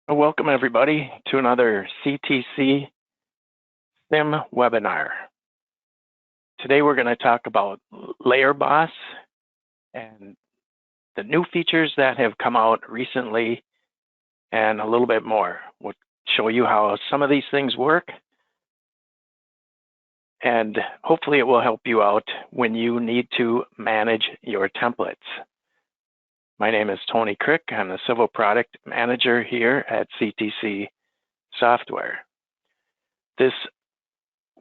Welcome everybody to another CTC SIM webinar. Today we're going to talk about Layer Boss and the new features that have come out recently and a little bit more. We'll show you how some of these things work and hopefully it will help you out when you need to manage your templates. My name is Tony Crick. I'm the Civil Product Manager here at CTC Software. This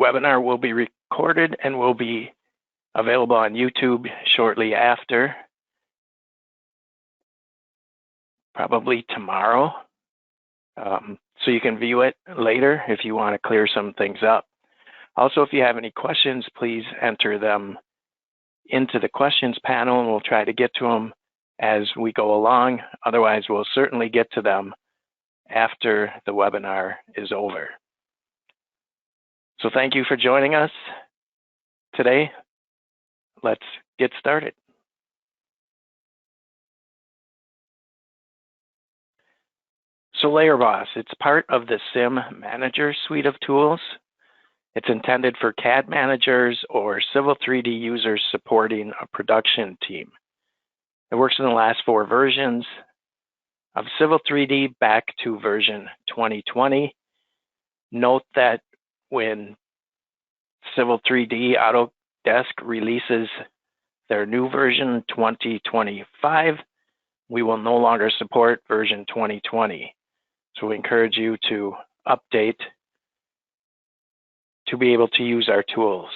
webinar will be recorded and will be available on YouTube shortly after, probably tomorrow. So you can view it later if you want to clear some things up. Also, if you have any questions, please enter them into the questions panel and we'll try to get to them as we go along. Otherwise, we'll certainly get to them after the webinar is over. So thank you for joining us today. Let's get started. So Layer Boss, it's part of the SIM Manager suite of tools. It's intended for CAD managers or Civil 3D users supporting a production team. It works in the last 4 versions of Civil 3D back to version 2020. Note that when Civil 3D Autodesk releases their new version 2025, we will no longer support version 2020. So we encourage you to update to be able to use our tools.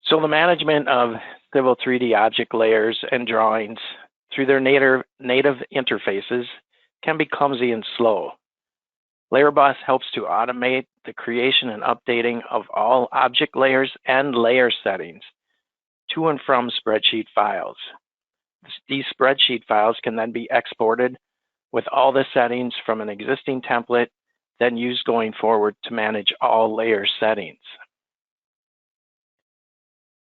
So the management of Civil 3D object layers and drawings through their native interfaces can be clumsy and slow. Layer Boss helps to automate the creation and updating of all object layers and layer settings to and from spreadsheet files. These spreadsheet files can then be exported with all the settings from an existing template, then used going forward to manage all layer settings.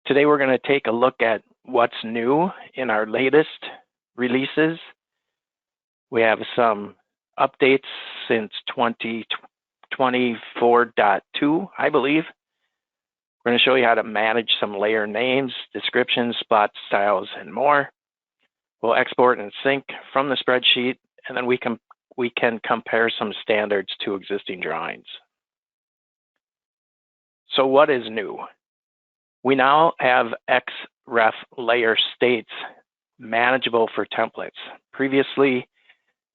Today we're going to take a look at what's new in our latest releases. We have some updates since 2024.2, I believe. We're going to show you how to manage some layer names, descriptions, plot styles, and more. We'll export and sync from the spreadsheet, and then we can compare some standards to existing drawings. So what is new? We now have XREF layer states manageable for templates. Previously,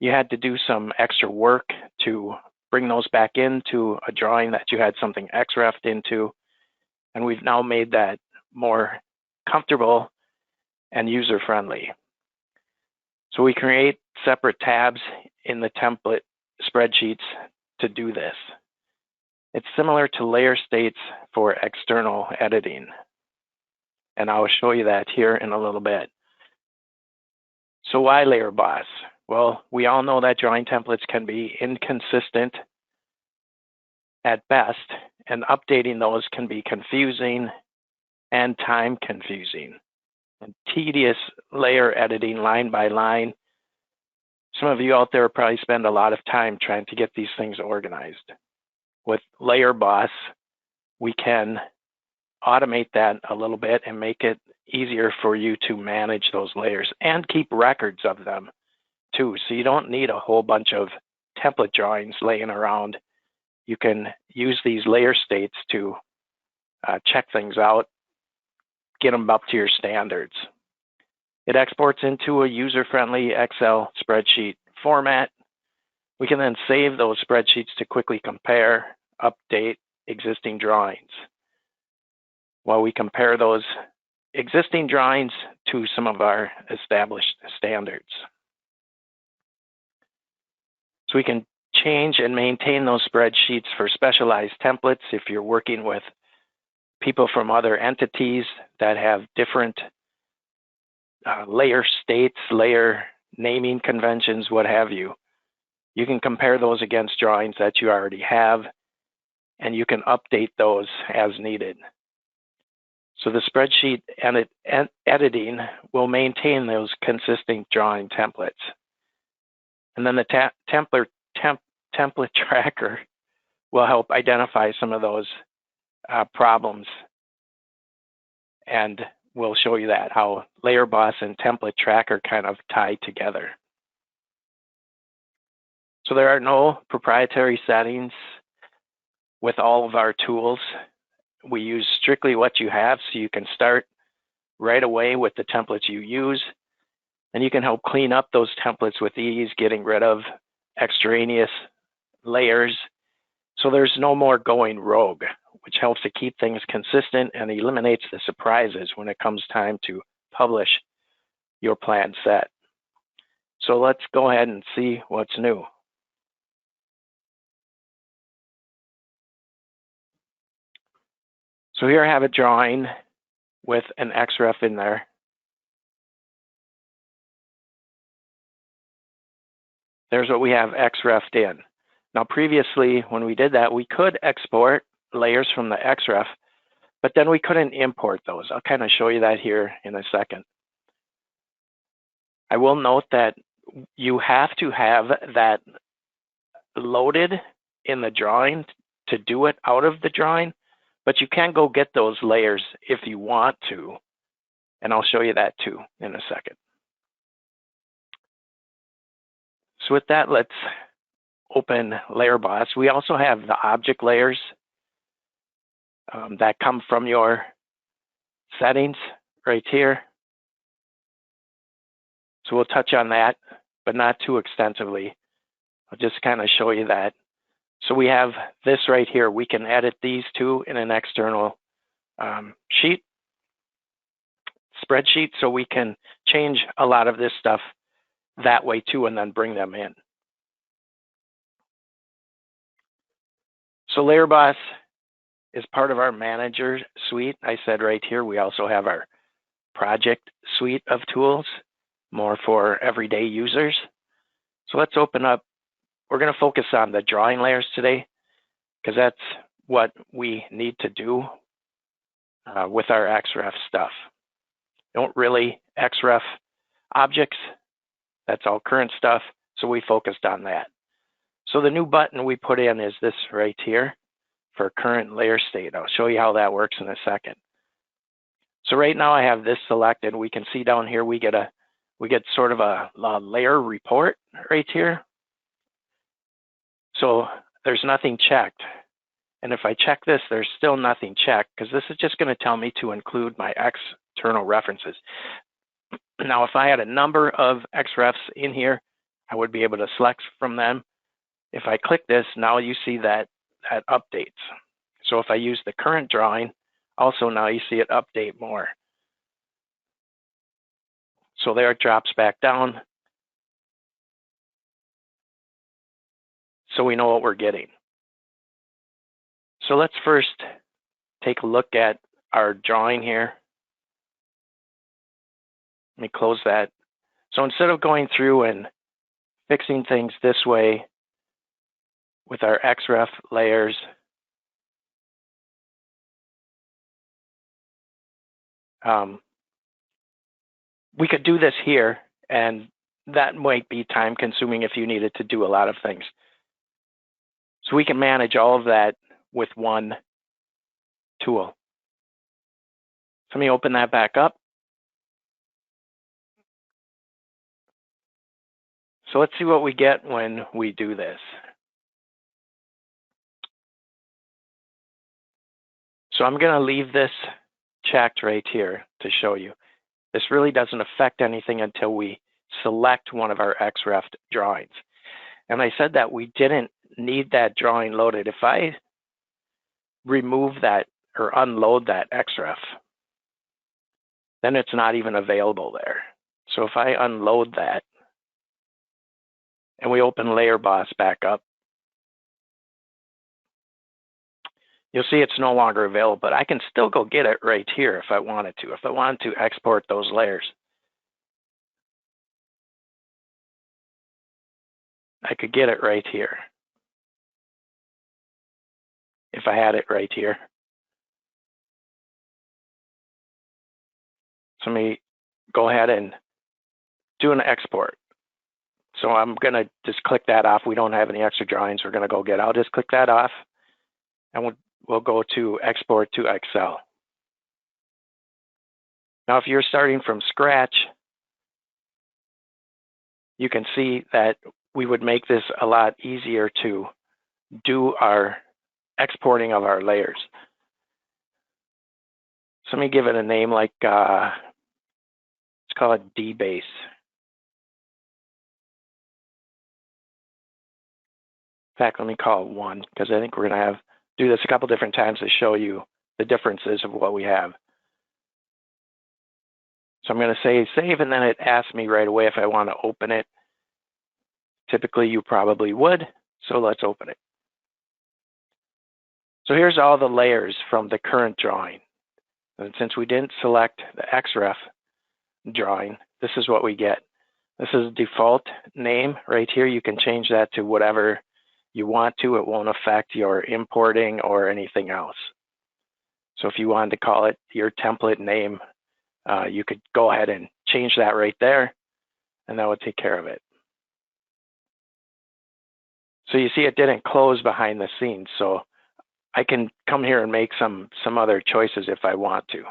you had to do some extra work to bring those back into a drawing that you had something XREF'd into, and we've now made that more comfortable and user-friendly. So we create separate tabs in the template spreadsheets to do this. It's similar to layer states for external editing, and I'll show you that here in a little bit. So why Layer Boss? Well, we all know that drawing templates can be inconsistent at best, and updating those can be confusing and time confusing. And tedious layer editing line by line. Some of you out there probably spend a lot of time trying to get these things organized. With Layer Boss, we can automate that a little bit and make it easier for you to manage those layers and keep records of them too. So you don't need a whole bunch of template drawings laying around. You can use these layer states to check things out, get them up to your standards. It exports into a user-friendly Excel spreadsheet format. We can then save those spreadsheets to quickly compare, update existing drawings, while we compare those existing drawings to some of our established standards. So we can change and maintain those spreadsheets for specialized templates if you're working with people from other entities that have different layer states, layer naming conventions, what have you. You can compare those against drawings that you already have, and you can update those as needed. So the spreadsheet editing will maintain those consistent drawing templates. And then the template tracker will help identify some of those problems. And we'll show you that, how Layer Boss and Template Tracker kind of tie together. So there are no proprietary settings with all of our tools. We use strictly what you have, so you can start right away with the templates you use, and you can help clean up those templates with ease, getting rid of extraneous layers. So there's no more going rogue, which helps to keep things consistent and eliminates the surprises when it comes time to publish your plan set. So let's go ahead and see what's new. So here I have a drawing with an XREF in there. There's what we have XREF'd in. Now previously, when we did that, we could export layers from the XREF, but then we couldn't import those. I'll kind of show you that here in a second. I will note that you have to have that loaded in the drawing to do it out of the drawing, but you can go get those layers if you want to, and I'll show you that too in a second. So with that, let's open Layer Boss. We also have the object layers that come from your settings right here. So we'll touch on that, but not too extensively. I'll just kind of show you that. So we have this right here. We can edit these two in an external spreadsheet, so we can change a lot of this stuff that way too, and then bring them in. So Layer Boss is part of our manager suite. I said right here, we also have our project suite of tools, more for everyday users. So let's open up. We're going to focus on the drawing layers today, because that's what we need to do with our XREF stuff. Don't really XREF objects. That's all current stuff, so we focused on that. So the new button we put in is this right here for current layer state. I'll show you how that works in a second. So right now I have this selected. We can see down here we get sort of a layer report right here. So there's nothing checked. And if I check this, there's still nothing checked, because this is just going to tell me to include my external references. Now, if I had a number of XREFs in here, I would be able to select from them. If I click this, now you see that updates. So if I use the current drawing, also now you see it update more. So there it drops back down. So we know what we're getting. So let's first take a look at our drawing here. Let me close that. So instead of going through and fixing things this way with our XREF layers, we could do this here, and that might be time consuming if you needed to do a lot of things. So we can manage all of that with one tool. So let me open that back up. So let's see what we get when we do this. So I'm going to leave this checked right here to show you. This really doesn't affect anything until we select one of our XREF drawings. And I said that we didn't need that drawing loaded. If I remove that or unload that XREF, then it's not even available there. So if I unload that and we open Layer Boss back up, you'll see it's no longer available, but I can still go get it right here if I wanted to. If I wanted to export those layers, I could get it right here if I had it right here. So let me go ahead and do an export. So I'm going to just click that off. We don't have any extra drawings we're going to go get. I'll just click that off, and we'll go to export to Excel. Now, if you're starting from scratch, you can see that we would make this a lot easier to do our exporting of our layers. So let me give it a name like, let's call it D-base. In fact, let me call it 1, because I think we're going to do this a couple different times to show you the differences of what we have. So I'm going to say save, and then it asks me right away if I want to open it. Typically, you probably would, so let's open it. So here's all the layers from the current drawing. And since we didn't select the XREF drawing, this is what we get. This is default name right here. You can change that to whatever you want to. It won't affect your importing or anything else. So if you wanted to call it your template name, you could go ahead and change that right there, and that would take care of it. So you see it didn't close behind the scenes, so I can come here and make some other choices if I want to.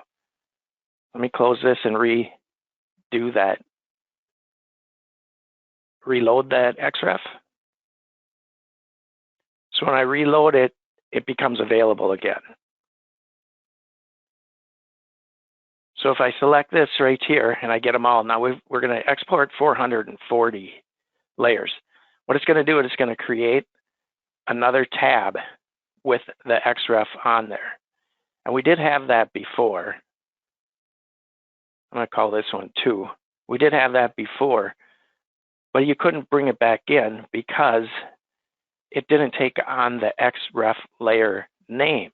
Let me close this and redo that. Reload that XREF. So when I reload it, it becomes available again. So if I select this right here and I get them all, now we're going to export 440 layers. What it's going to do is it's going to create another tab with the XREF on there. And we did have that before. I'm going to call this one 2. We did have that before, but you couldn't bring it back in because it didn't take on the XREF layer names.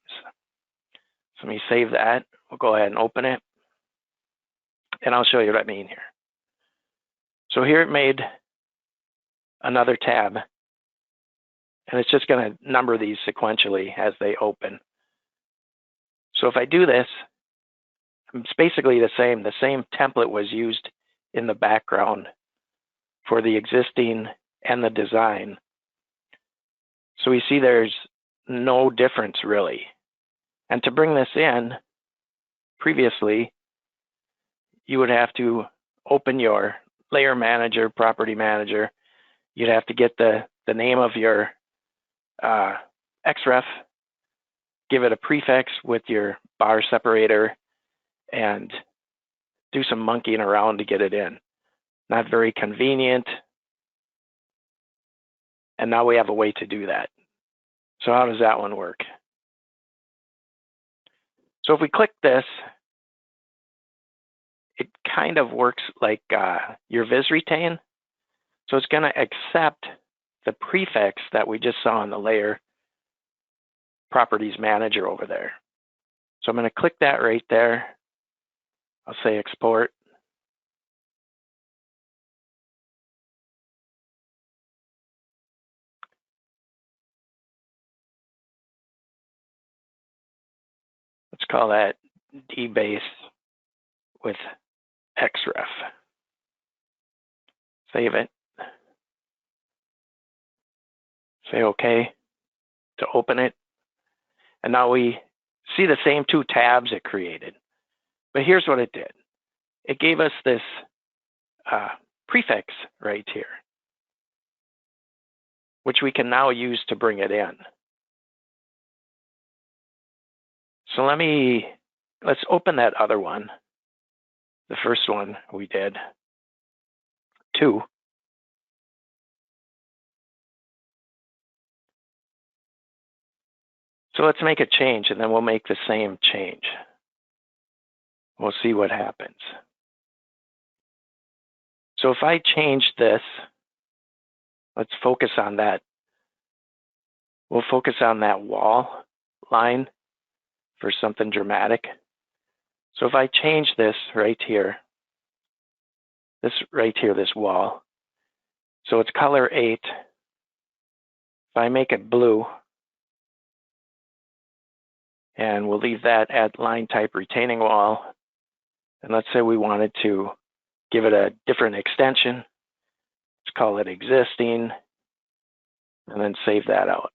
So let me save that. We'll go ahead and open it, and I'll show you what I mean here. So here it made another tab, and it's just going to number these sequentially as they open. So if I do this, it's basically the same. The same template was used in the background for the existing and the design. So we see there's no difference really. And to bring this in, previously, you would have to open your layer manager, property manager. You'd have to get the name of your XREF, give it a prefix with your bar separator, and do some monkeying around to get it in. Not very convenient. And now we have a way to do that. So how does that one work? So if we click this, it kind of works like your viz retain. So it's going to accept the prefix that we just saw in the layer properties manager over there. So I'm going to click that right there. I'll say export. Let's call that D-base with XREF. Save it. Say OK to open it. And now we see the same 2 tabs it created. But here's what it did. It gave us this prefix right here, which we can now use to bring it in. So let's open that other one. The first one we did, 2. So let's make a change, and then we'll make the same change. We'll see what happens. So if I change this, let's focus on that. We'll focus on that wall line for something dramatic. So if I change this right here, this wall, so it's color 8. If I make it blue, and we'll leave that at line type retaining wall, And let's say we wanted to give it a different extension. Let's call it existing, and then save that out.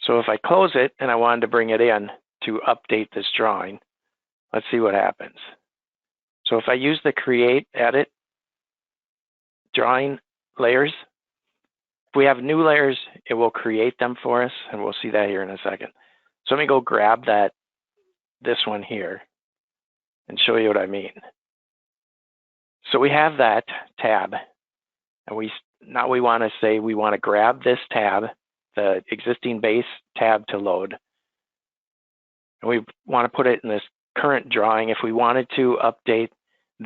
So if I close it and I wanted to bring it in to update this drawing, let's see what happens. So if I use the create, edit, drawing layers, if we have new layers, it will create them for us, and we'll see that here in a second. So let me go grab this one here and show you what I mean. So we have that tab, and now we want to say we want to grab this tab, the existing base tab to load, and we want to put it in this current drawing. If we wanted to update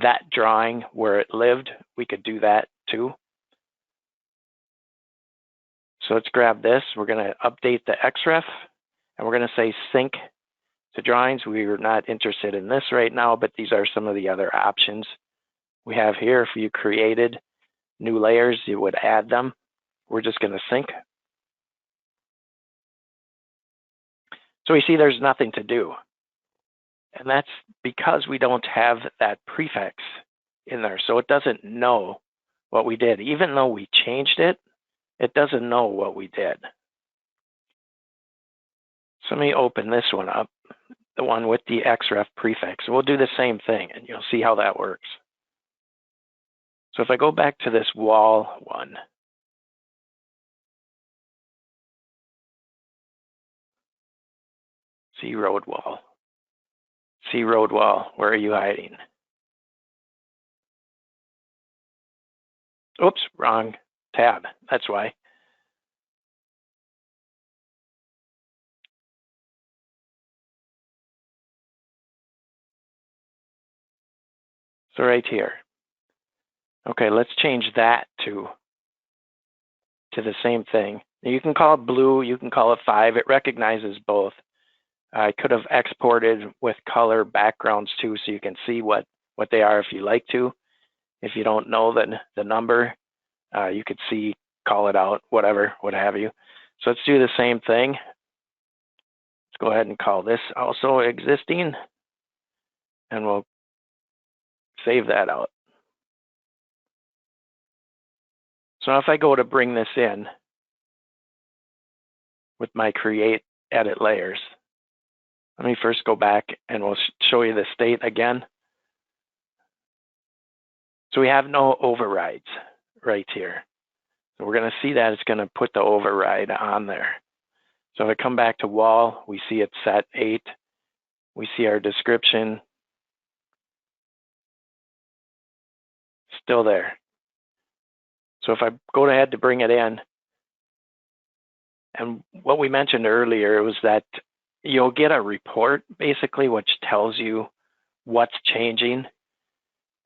that drawing where it lived, we could do that too. So let's grab this. We're going to update the XREF, and we're going to say sync to drawings. We're not interested in this right now, but these are some of the other options we have here. If you created new layers, you would add them. We're just going to sync. So we see there's nothing to do. And that's because we don't have that prefix in there. So it doesn't know what we did. Even though we changed it, it doesn't know what we did. So let me open this one up, the one with the XREF prefix. We'll do the same thing, and you'll see how that works. So if I go back to this wall one, see road wall. See road wall, where are you hiding? Oops, wrong tab, that's why. So right here. Okay, let's change that to the same thing. You can call it blue, you can call it 5. It recognizes both. I could have exported with color backgrounds too, so you can see what they are if you like to. If you don't know the number, you could see, call it out, whatever, what have you. So let's do the same thing. Let's go ahead and call this also existing, and we'll save that out. So if I go to bring this in with my create, edit layers, let me first go back and we'll show you the state again. So we have no overrides right here. So we're going to see that it's going to put the override on there. So if I come back to wall, we see it's set 8. We see our description still there. So if I go ahead to bring it in, and what we mentioned earlier was that you'll get a report basically which tells you what's changing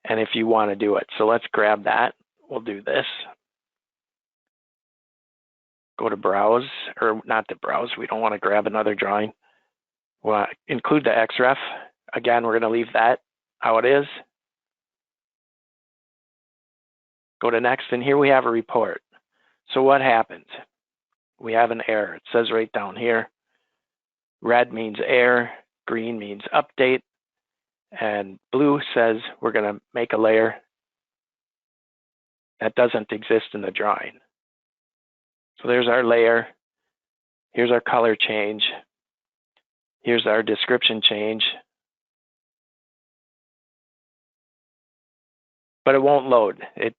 and if you want to do it. So let's grab that. We'll do this. Go to browse, or not to browse. We don't want to grab another drawing. We'll include the XREF. Again, we're going to leave that how it is. Go to next, and here we have a report. So what happens? We have an error. It says right down here, red means error, green means update, and blue says we're going to make a layer that doesn't exist in the drawing. So there's our layer. Here's our color change. Here's our description change. But it won't load. It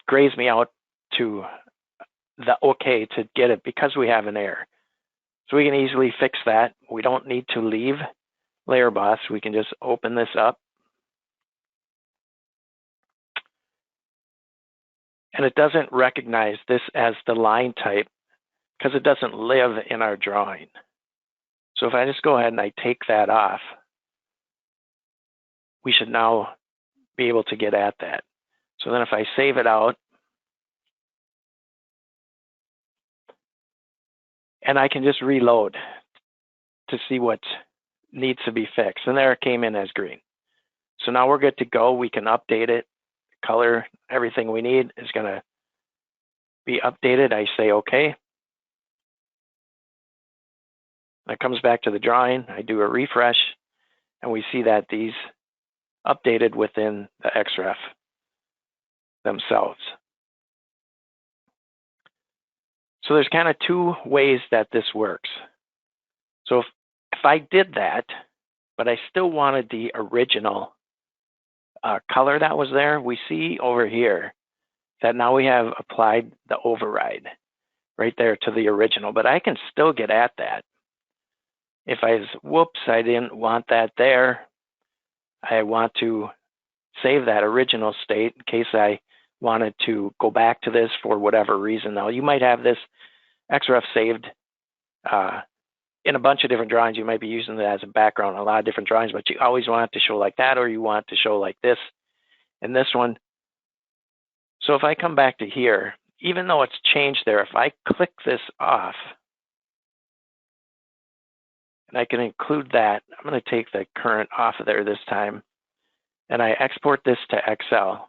grays me out to the OK to get it because we have an error. So we can easily fix that. We don't need to leave Layer Boss. We can just open this up. And it doesn't recognize this as the line type because it doesn't live in our drawing. So if I just go ahead and I take that off, we should now be able to get at that. So then if I save it out, and I can just reload to see what needs to be fixed. And there it came in as green. So now we're good to go. We can update it. Color, everything we need is going to be updated. I say OK. That comes back to the drawing. I do a refresh. And we see that these updated within the XREF themselves. So there's kind of two ways that this works. So if I did that, but I still wanted the original color that was there, we see over here that now we have applied the override right there to the original, but I can still get at that. If whoops, I didn't want that there. I want to save that original state in case I wanted to go back to this for whatever reason. Now, you might have this XREF saved in a bunch of different drawings. You might be using it as a background in a lot of different drawings, but you always want it to show like that, or you want it to show like this in this one. So if I come back to here, even though it's changed there, if I click this off, and I can include that, I'm going to take the current off of there this time, and I export this to Excel.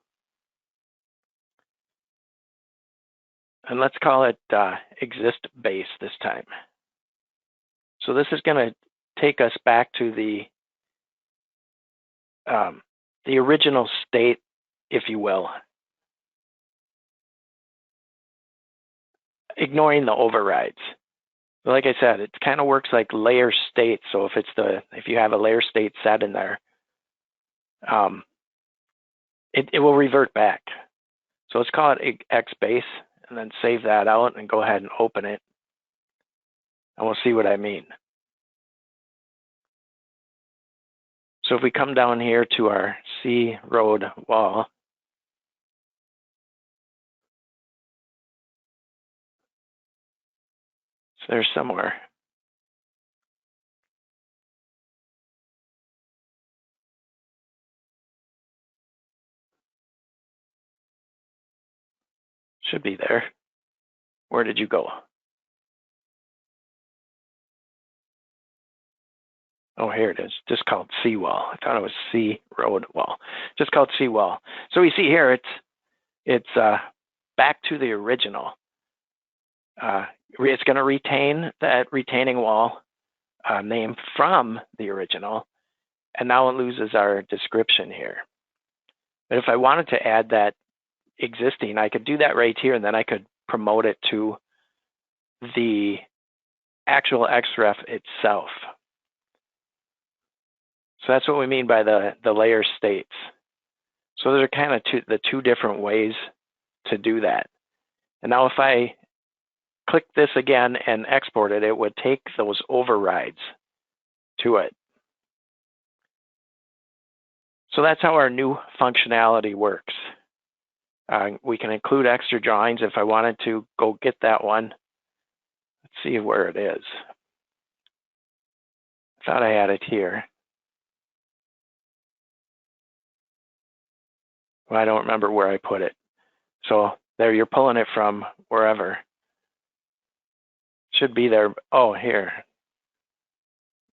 And let's call it exist base this time. So this is going to take us back to the original state, if you will, ignoring the overrides. But like I said, it kind of works like layer state. So if you have a layer state set in there, it will revert back. So let's call it X base, and then save that out and go ahead and open it. And we'll see what I mean. So if we come down here to our C road wall, so there's somewhere. Should be there. Where did you go? Oh, here it is, just called seawall. I thought it was C road wall, just called seawall. So we see here it's back to the original. It's going to retain that retaining wall name from the original, and now it loses our description here. But if I wanted to add that existing, I could do that right here, and then I could promote it to the actual XREF itself. So that's what we mean by the layer states. So those are kind of the two different ways to do that. And now if I click this again and export it, it would take those overrides to it. So that's how our new functionality works. We can include extra drawings if I wanted to go get that one. Let's see where it is. I thought I had it here. Well, I don't remember where I put it. So there, you're pulling it from wherever. Should be there. Oh, here.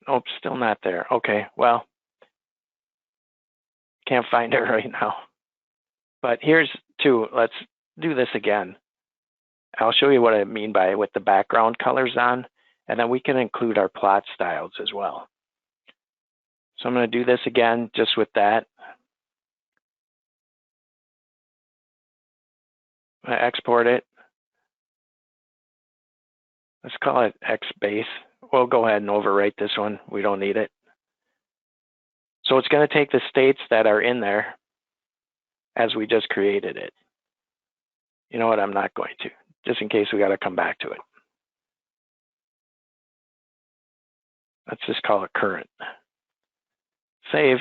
Nope, still not there. Okay, well, can't find it right now. But here's two. Let's do this again. I'll show you what I mean by with the background colors on, and then we can include our plot styles as well. So I'm going to do this again just with that. I export it. Let's call it X base. We'll go ahead and overwrite this one. We don't need it. So it's going to take the states that are in there as we just created it. You know what? I'm not going to, just in case we got to come back to it. Let's just call it current. Save.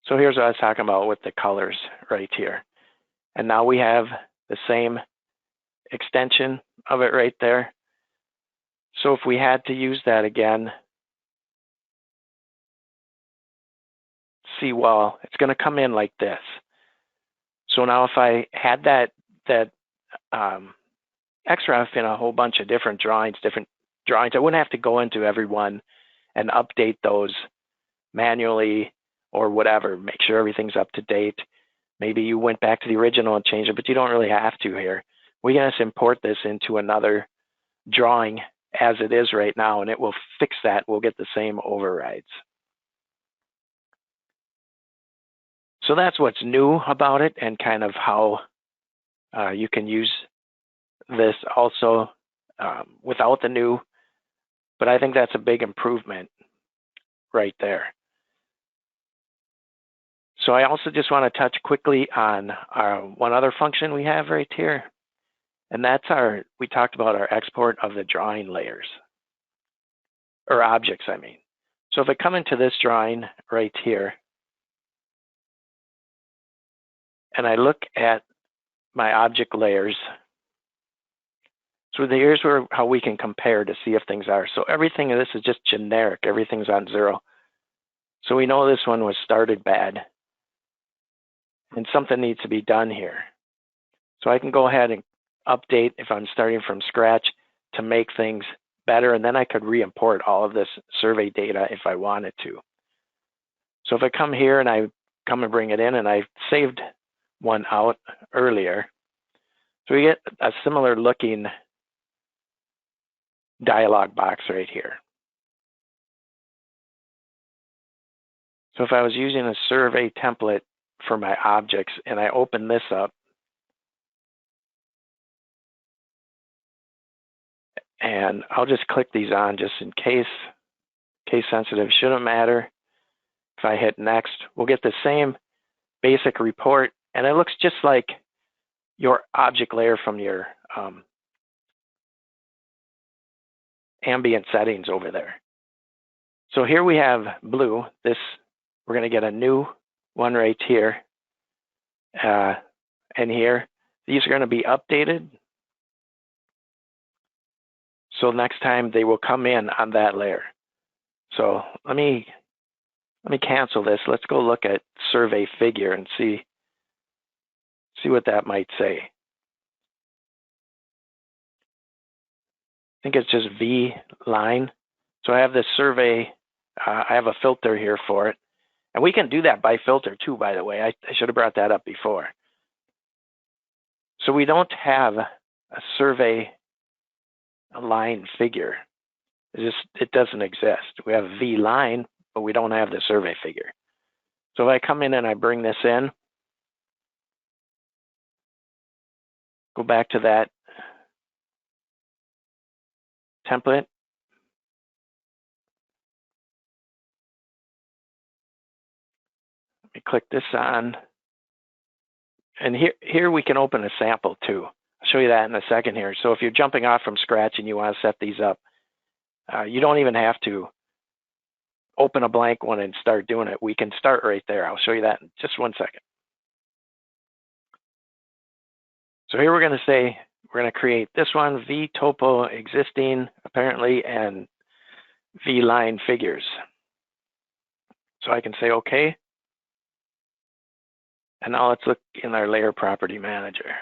So here's what I was talking about with the colors right here. And now we have the same extension of it right there. So if we had to use that again, seawall, it's going to come in like this. So now if I had that XREF in a whole bunch of different drawings, I wouldn't have to go into every one and update those manually or whatever, make sure everything's up to date. Maybe you went back to the original and changed it, but you don't really have to here. We can just import this into another drawing as it is right now, and it will fix that. We'll get the same overrides. So that's what's new about it, and kind of how you can use this also without the new, but I think that's a big improvement right there. So I also just want to touch quickly on one other function we have right here, and that's we talked about our export of the drawing layers, or objects, I mean. So if I come into this drawing right here, and I look at my object layers, so here's how we can compare to see if things are. So everything in this is just generic. Everything's on 0. So we know this one was started bad, and something needs to be done here. So I can go ahead and update if I'm starting from scratch to make things better, and then I could re-import all of this survey data if I wanted to. So if I come here and I come and bring it in, and I saved one out earlier, so we get a similar looking dialog box right here. So if I was using a survey template for my objects and I open this up, and I'll just click these on just in case sensitive, shouldn't matter. If I hit next, we'll get the same basic report, and it looks just like your object layer from your ambient settings over there. So here we have blue. We're going to get a new one right here. And here, these are going to be updated. So next time they will come in on that layer. So let me cancel this. Let's go look at survey figure and see what that might say. I think it's just V line. So I have this survey. I have a filter here for it. And we can do that by filter too, by the way. I should have brought that up before. So we don't have a survey line figure. It doesn't exist. We have V line, but we don't have the survey figure. So if I come in and I bring this in, go back to that template. Let me click this on. And here we can open a sample too. I'll show you that in a second here. So if you're jumping off from scratch and you want to set these up, you don't even have to open a blank one and start doing it. We can start right there. I'll show you that in just 1 second. So here we're going to say, we're going to create this one, V topo existing apparently, and V line figures. So I can say okay. And now let's look in our layer property manager.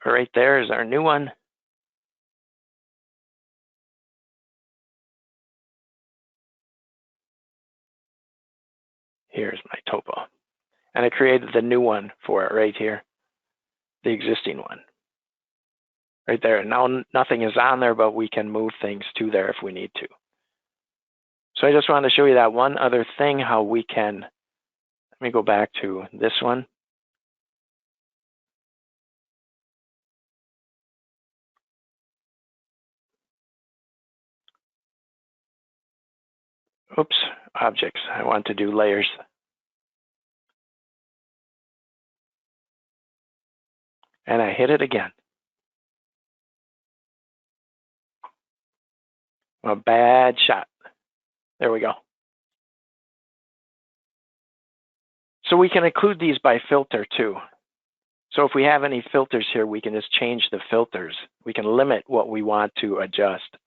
Right there is our new one. Here's my topo. And I created the new one for it right here, the existing one. Right there. Now nothing is on there, but we can move things to there if we need to. So I just wanted to show you that one other thing, how we can, let me go back to this one. Oops, objects. I want to do layers. And I hit it again. A bad shot. There we go. So we can include these by filter too. So if we have any filters here, we can just change the filters. We can limit what we want to adjust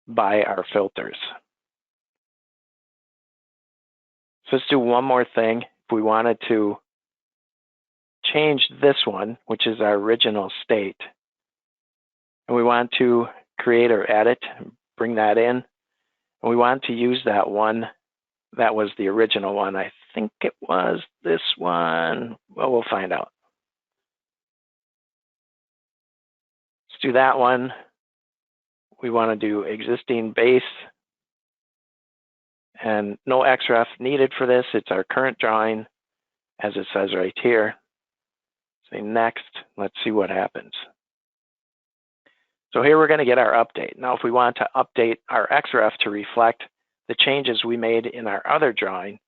by our filters. So let's do one more thing. If we wanted to change this one, which is our original state, and we want to create or edit, bring that in, and we want to use that one that was the original one. I think it was this one. Well, we'll find out. Let's do that one. we want to do existing base, and no XREF needed for this. It's our current drawing, as it says right here. Say next, let's see what happens. So here we're going to get our update. Now, if we want to update our XREF to reflect the changes we made in our other drawing,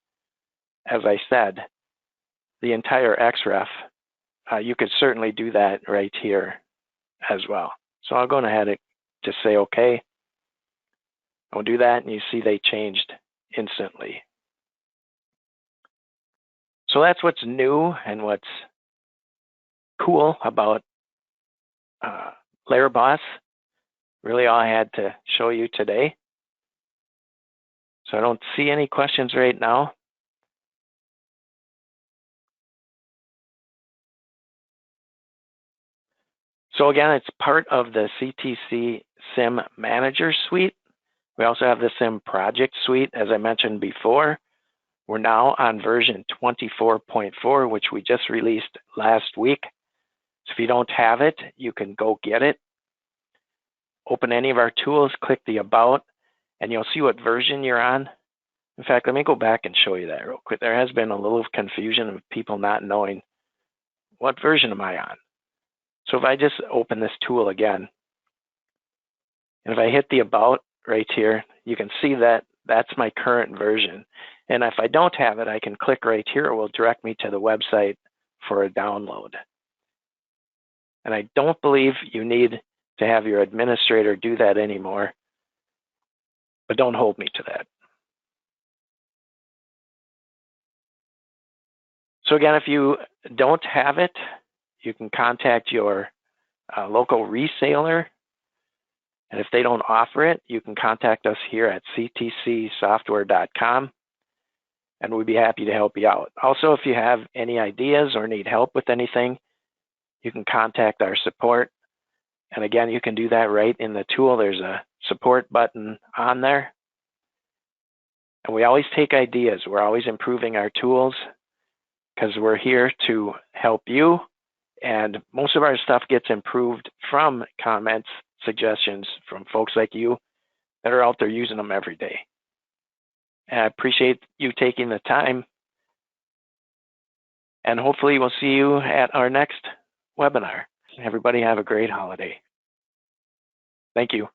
as I said, the entire XREF, you could certainly do that right here as well. So I'll go ahead and just say OK. I'll do that, and you see they changed instantly. So that's what's new and what's cool about Layer Boss. Really all I had to show you today. So I don't see any questions right now. So again, it's part of the CTC SIM Manager Suite. We also have the SIM Project Suite, as I mentioned before. We're now on version 24.4, which we just released last week. So if you don't have it, you can go get it. Open any of our tools, click the About, and you'll see what version you're on. In fact, let me go back and show you that real quick. There has been a little confusion of people not knowing what version am I on. So if I just open this tool again, and if I hit the About right here, you can see that that's my current version. And if I don't have it, I can click right here. It will direct me to the website for a download. And I don't believe you need to have your administrator do that anymore, but don't hold me to that. So again, if you don't have it, you can contact your local reseller. And if they don't offer it, you can contact us here at ctcsoftware.com, and we'd be happy to help you out. Also, if you have any ideas or need help with anything, you can contact our support. And again, you can do that right in the tool. There's a support button on there. And we always take ideas. We're always improving our tools because we're here to help you. And most of our stuff gets improved from comments, suggestions from folks like you that are out there using them every day. And I appreciate you taking the time. And hopefully we'll see you at our next webinar. Everybody have a great holiday. Thank you.